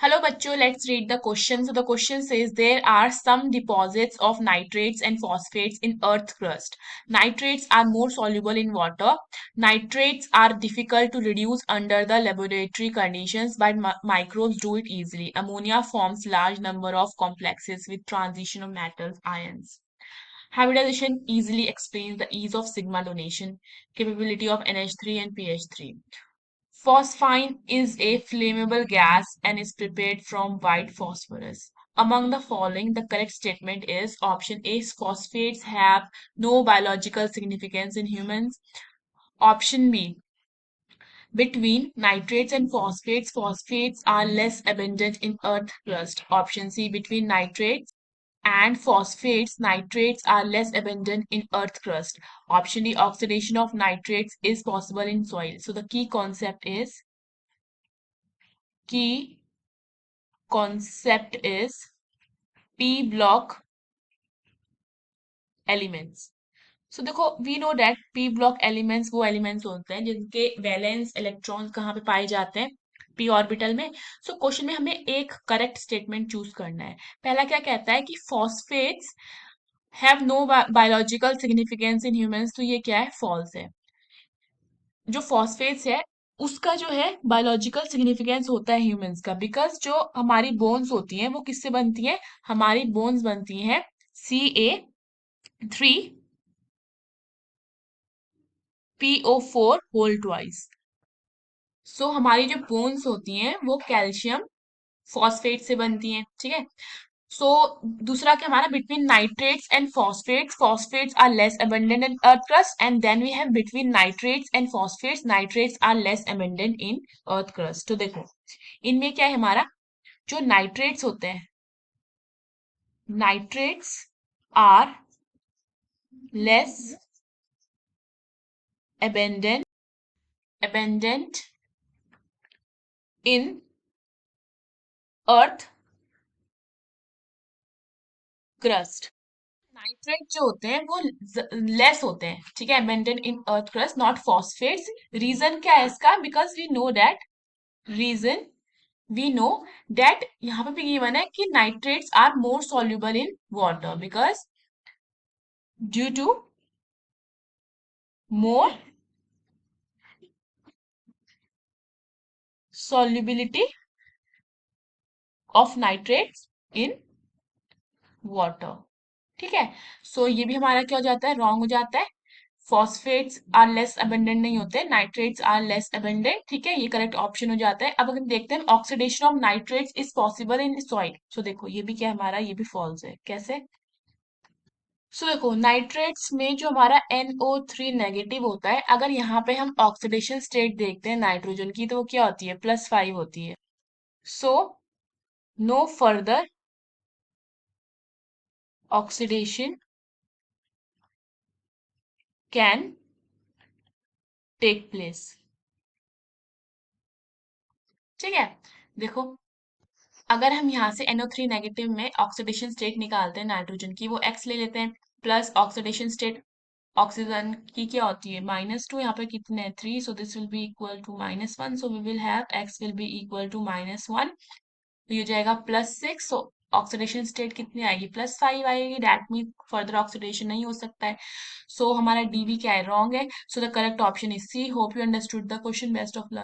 Hello, bachcho. Let's read the question. So the question says there are some deposits of nitrates and phosphates in earth crust. Nitrates are more soluble in water. Nitrates are difficult to reduce under the laboratory conditions, but microbes do it easily. Ammonia forms large number of complexes with transition of metals ions. Hybridization easily explains the ease of sigma donation, capability of NH3 and PH3. Phosphine is a flammable gas and is prepared from white phosphorus. Among the following, the correct statement is option A. Phosphates have no biological significance in humans. Option B. Between nitrates and phosphates, phosphates are less abundant in earth crust. Option C. Between nitrates and phosphates, nitrates are less abundant in earth crust. Option D. Oxidation of nitrates is possible in soil. So the key concept is p block elements. So देखो we know that p block elements वो elements होते हैं जिनके valence electrons कहाँ पे पाए जाते हैं p ऑर्बिटल में. सो क्वेश्चन में हमें एक करेक्ट स्टेटमेंट चूज करना है. पहला क्या कहता है कि phosphates have no biological significance in humans. तो ये क्या है, फॉल्स है. जो फॉस्फेट्स है उसका जो है बायोलॉजिकल सिग्निफिकेंस होता है ह्यूमंस का, बिकॉज जो हमारी बोन्स होती हैं वो किससे बनती हैं, हमारी बोन्स बनती हैं Ca3 PO4 होल ट्वाइस. सो हमारी जो बोन्स होती हैं वो कैल्शियम फॉस्फेट से बनती हैं. ठीक है. सो दूसरा क्या हमारा, between nitrates and phosphates, phosphates are less abundant in earth crust. And then we have between nitrates and phosphates, nitrates are less abundant in earth crust. तो देखो इनमें क्या है, हमारा जो नाइट्रेट्स होते हैं, nitrates are less abundant in earth crust. Nitrate जो होते हैं वो लेस होते हैं. ठीक है. abundant in earth crust, not phosphates. Reason क्या है इसका, because reason we know that यहाँ पे भी गिवन है कि nitrates are more soluble in water because due to more solubility of nitrates in water. ठीक है. सो ये भी हमारा क्या हो जाता है, रॉन्ग हो जाता है. फॉस्फेट्स आर लेस अबंडेंट नहीं होते, नाइट्रेट्स आर लेस अबंडेंट. ठीक है, ये करेक्ट ऑप्शन हो जाता है. अब अगर देखते हैं oxidation of nitrates is possible in soil. So देखो ये भी क्या है हमारा, ये भी फॉल्स है. कैसे? सो देखो नाइट्रेट्स में जो हमारा NO3 नेगेटिव होता है, अगर यहाँ पे हम ऑक्सीडेशन स्टेट देखते हैं नाइट्रोजन की, तो वो क्या होती है, +5 होती है. So no further oxidation can take place. ठीक है. देखो अगर हम यहाँ से NO3 नेगेटिव में ऑक्सीडेशन स्टेट निकालते हैं नाइट्रोजन की, वो X ले लेते हैं, प्लस ऑक्सीडेशन स्टेट ऑक्सीजन की क्या होती है, -2. यहाँ पे कितने हैं, 3. So this will be equal to -1. So we will have X will be equal to -1. तो ये हो जाएगा +6. सो ऑक्सीडेशन स्टेट कितनी आएगी, +5 आएगी. दैट मीन फर्दर ऑक्सीडेशन नहीं हो सकता है. सो हमारा डी भी क्या है, रॉन्ग है. So the correct option is C. Hope you understood the question. Best of luck.